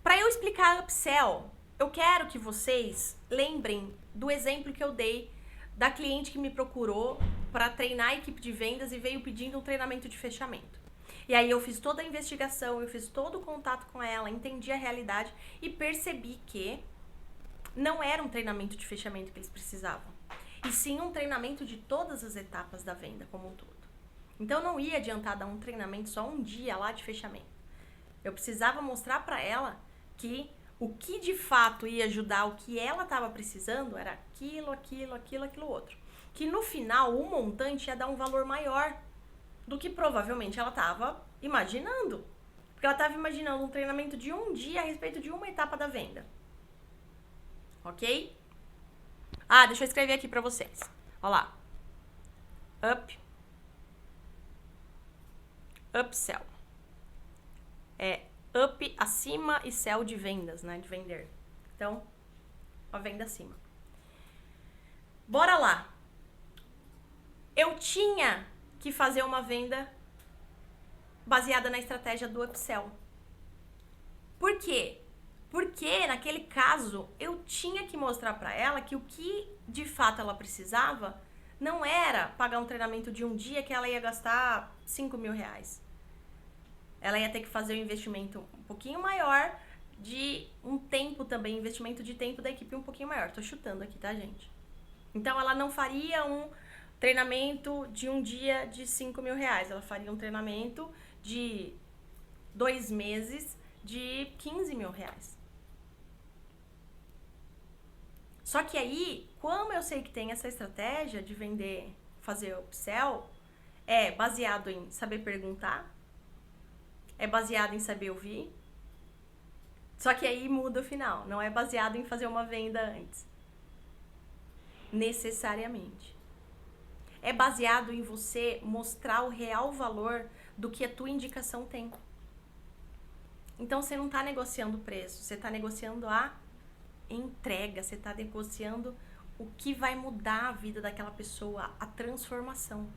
A: Para eu explicar upsell, eu quero que vocês lembrem do exemplo que eu dei da cliente que me procurou para treinar a equipe de vendas e veio pedindo um treinamento de fechamento. E aí eu fiz toda a investigação, eu fiz todo o contato com ela, entendi a realidade e percebi que não era um treinamento de fechamento que eles precisavam, e sim um treinamento de todas as etapas da venda como um todo. Então não ia adiantar dar um treinamento só um dia lá de fechamento. Eu precisava mostrar para ela que o que de fato ia ajudar o que ela estava precisando era aquilo outro. Que no final o montante ia dar um valor maior do que provavelmente ela estava imaginando. Porque ela estava imaginando um treinamento de um dia a respeito de uma etapa da venda. Ok? Ah, deixa eu escrever aqui para vocês. Olha lá. Upsell. É up acima e sell de vendas, né? De vender. Então, a venda acima. Bora lá. Eu tinha que fazer uma venda baseada na estratégia do upsell. Por quê? Porque naquele caso eu tinha que mostrar para ela que o que de fato ela precisava não era pagar um treinamento de um dia que ela ia gastar 5 mil reais. Ela ia ter que fazer um investimento um pouquinho maior de um tempo também, investimento de tempo da equipe um pouquinho maior. Tô chutando aqui, tá, gente? Então ela não faria um treinamento de um dia de 5 mil reais. Ela faria um treinamento de 2 meses de 15 mil reais. Só que aí, como eu sei que tem essa estratégia de vender, fazer upsell, É baseado em saber perguntar, é baseado em saber ouvir, só que aí muda o final, não é baseado em fazer uma venda antes, necessariamente. É baseado em você mostrar o real valor do que a tua indicação tem. Então você não está negociando o preço, você está negociando a entrega, você está negociando o que vai mudar a vida daquela pessoa, a transformação.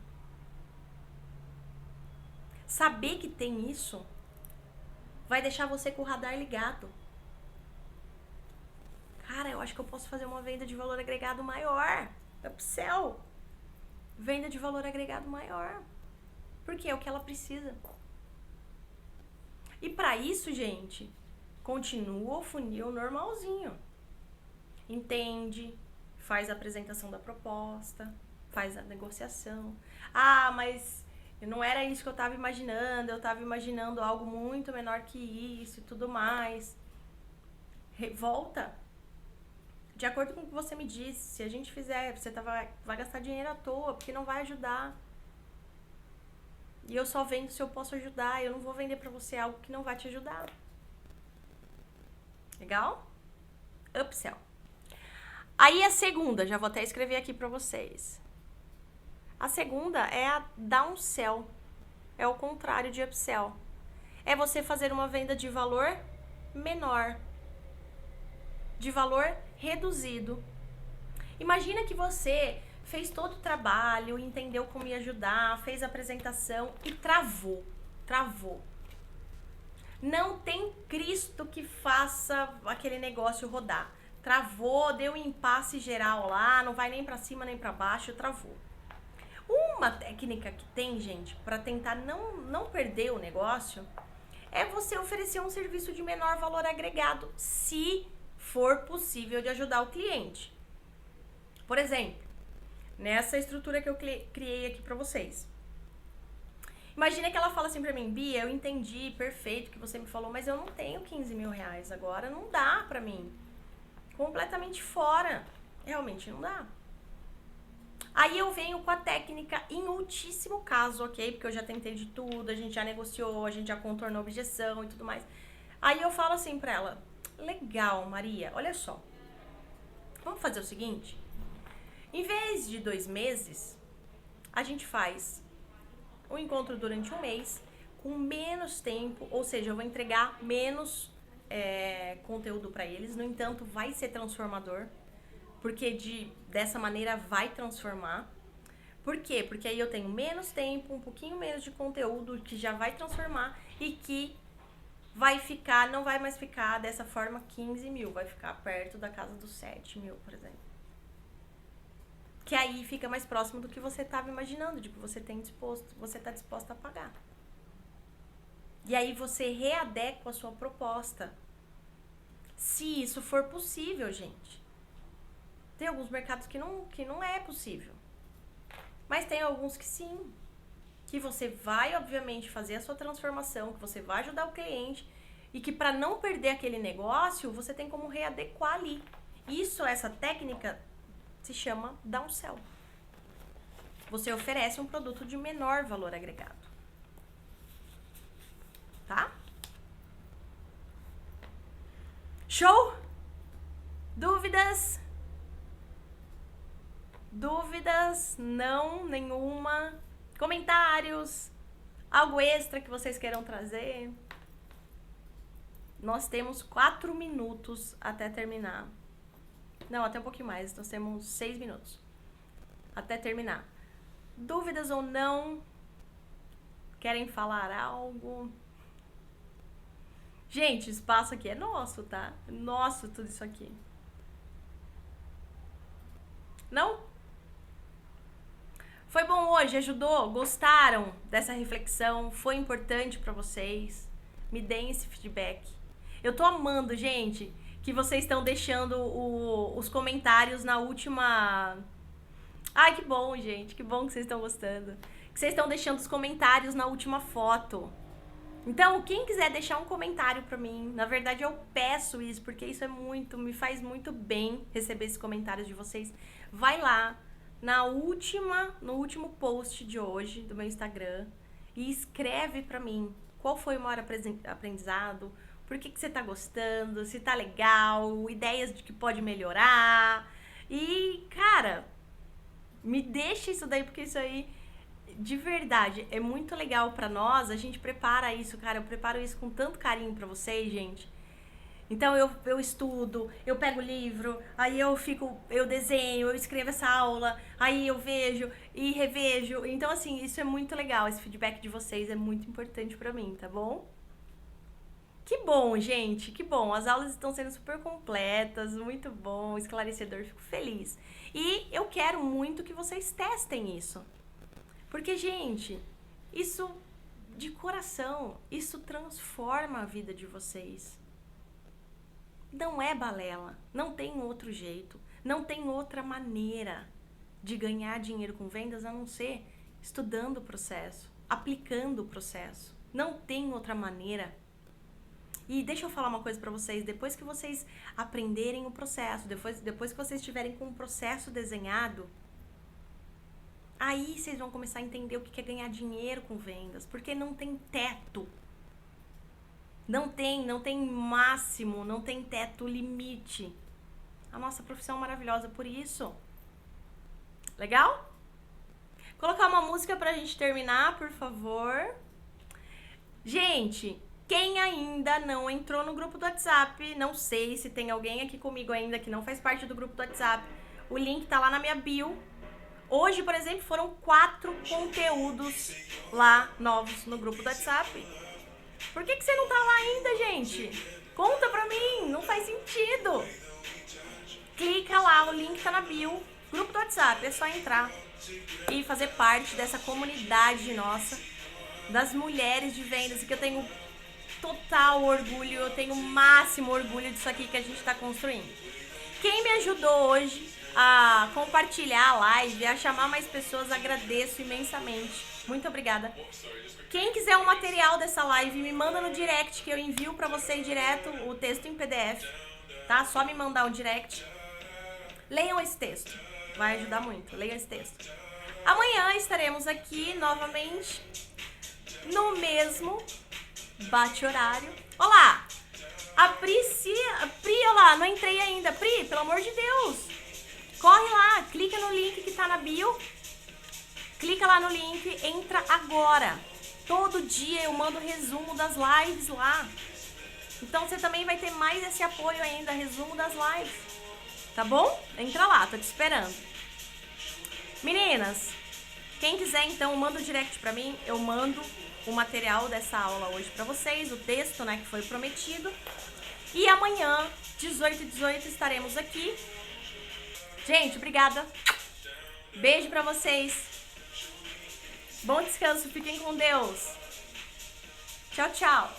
A: Saber que tem isso vai deixar você com o radar ligado. Cara, eu acho que eu posso fazer uma venda de valor agregado maior. Upsell. Venda de valor agregado maior. Porque é o que ela precisa. E para isso, gente, continua o funil normalzinho. Entende, faz a apresentação da proposta, faz a negociação. Ah, mas não era isso que eu estava imaginando, eu estava imaginando algo muito menor que isso e tudo mais. Volta. De acordo com o que você me disse, se a gente fizer, você vai gastar dinheiro à toa, porque não vai ajudar. E eu só vendo se eu posso ajudar, eu não vou vender pra você algo que não vai te ajudar. Legal? Upsell. Aí a segunda, já vou até escrever aqui pra vocês. A segunda é a downsell. É o contrário de upsell. É você fazer uma venda de valor menor. De valor reduzido. Imagina que você fez todo o trabalho, entendeu como ia ajudar, fez a apresentação e travou. Não tem Cristo que faça aquele negócio rodar. Travou, deu um impasse geral lá, não vai nem pra cima nem pra baixo, travou. Uma técnica que tem, gente, pra tentar não perder o negócio, é você oferecer um serviço de menor valor agregado, se for possível de ajudar o cliente. Por exemplo, nessa estrutura que eu criei aqui pra vocês. Imagina que ela fala assim pra mim: Bia, eu entendi, perfeito o que você me falou, mas eu não tenho 15 mil reais agora, não dá pra mim. Completamente fora. Realmente não dá. Aí eu venho com a técnica em ultíssimo caso, ok? Porque eu já tentei de tudo, a gente já negociou, a gente já contornou a objeção e tudo mais. Aí eu falo assim pra ela: legal, Maria, olha só. Vamos fazer o seguinte? Em vez de 2 meses, a gente faz um encontro durante um mês, com menos tempo, ou seja, eu vou entregar menos conteúdo para eles, no entanto, vai ser transformador, porque dessa maneira vai transformar. Por quê? Porque aí eu tenho menos tempo, um pouquinho menos de conteúdo que já vai transformar e que vai ficar, não vai mais ficar dessa forma 15 mil, vai ficar perto da casa dos 7 mil, por exemplo. Que aí fica mais próximo do que você estava imaginando, de que você está disposta a pagar. E aí você readequa a sua proposta. Se isso for possível, gente. Tem alguns mercados que não é possível. Mas tem alguns que sim. Que você vai, obviamente, fazer a sua transformação, que você vai ajudar o cliente e que para não perder aquele negócio, você tem como readequar ali. Essa técnica se chama downsell. Você oferece um produto de menor valor agregado. Tá? Show? Dúvidas? Dúvidas? Não, nenhuma. Comentários? Algo extra que vocês queiram trazer? Nós temos 4 minutos até terminar. Não, até um pouquinho mais. Nós temos 6 minutos até terminar. Dúvidas ou não? Querem falar algo? Gente, o espaço aqui é nosso, tá? Nosso tudo isso aqui. Não? Foi bom hoje? Ajudou? Gostaram dessa reflexão? Foi importante pra vocês? Me deem esse feedback. Eu tô amando, gente, que vocês estão deixando os comentários na última... Ai, que bom, gente. Que bom que vocês estão gostando. Que vocês estão deixando os comentários na última foto. Então, quem quiser deixar um comentário pra mim, na verdade eu peço isso, porque isso me faz muito bem receber esses comentários de vocês. Vai lá no último post de hoje do meu Instagram e escreve pra mim qual foi o maior aprendizado, por que você tá gostando, se tá legal, ideias de que pode melhorar. E, cara, me deixa isso daí, porque isso aí, de verdade, é muito legal pra nós. A gente prepara isso, cara, eu preparo isso com tanto carinho pra vocês, gente. Então eu estudo, eu pego o livro, aí eu desenho, eu escrevo essa aula, aí eu vejo e revejo. Então, assim, isso é muito legal, esse feedback de vocês é muito importante pra mim, tá bom? Que bom, gente, que bom. As aulas estão sendo super completas, muito bom, esclarecedor, fico feliz. E eu quero muito que vocês testem isso. Porque, gente, isso de coração, isso transforma a vida de vocês. Não é balela, não tem outro jeito, não tem outra maneira de ganhar dinheiro com vendas a não ser estudando o processo, aplicando o processo. Não tem outra maneira. E deixa eu falar uma coisa pra vocês, depois que vocês aprenderem o processo, depois que vocês estiverem com o processo desenhado, aí vocês vão começar a entender o que é ganhar dinheiro com vendas, porque não tem teto. Não tem máximo, não tem teto, limite. A nossa profissão é maravilhosa por isso. Legal? Colocar uma música pra gente terminar, por favor. Gente, quem ainda não entrou no grupo do WhatsApp, não sei se tem alguém aqui comigo ainda que não faz parte do grupo do WhatsApp, o link tá lá na minha bio. Hoje, por exemplo, foram 4 conteúdos lá novos no grupo do WhatsApp. Por que você não tá lá ainda, gente? Conta pra mim, não faz sentido. Clica lá, o link tá na bio. Grupo do WhatsApp, é só entrar e fazer parte dessa comunidade nossa, das mulheres de vendas, que eu tenho total orgulho, eu tenho o máximo orgulho disso aqui que a gente tá construindo. Quem me ajudou hoje a compartilhar a live, a chamar mais pessoas, agradeço imensamente. Muito obrigada. Quem quiser o material dessa live, me manda no direct que eu envio pra vocês direto o texto em PDF, tá? Só me mandar um direct. Leiam esse texto, vai ajudar muito. Leiam esse texto. Amanhã estaremos aqui novamente no mesmo bate-horário. Olá! A Pri, olá, não entrei ainda. Pri, pelo amor de Deus, corre lá, clica no link que tá na bio. Clica lá no link, entra agora. Todo dia eu mando resumo das lives lá. Então você também vai ter mais esse apoio ainda, resumo das lives. Tá bom? Entra lá, tô te esperando. Meninas, quem quiser então, manda o direct pra mim. Eu mando o material dessa aula hoje pra vocês, o texto, né, que foi prometido. E amanhã, 18h18, estaremos aqui. Gente, obrigada. Beijo pra vocês. Bom descanso, fiquem com Deus. Tchau, tchau.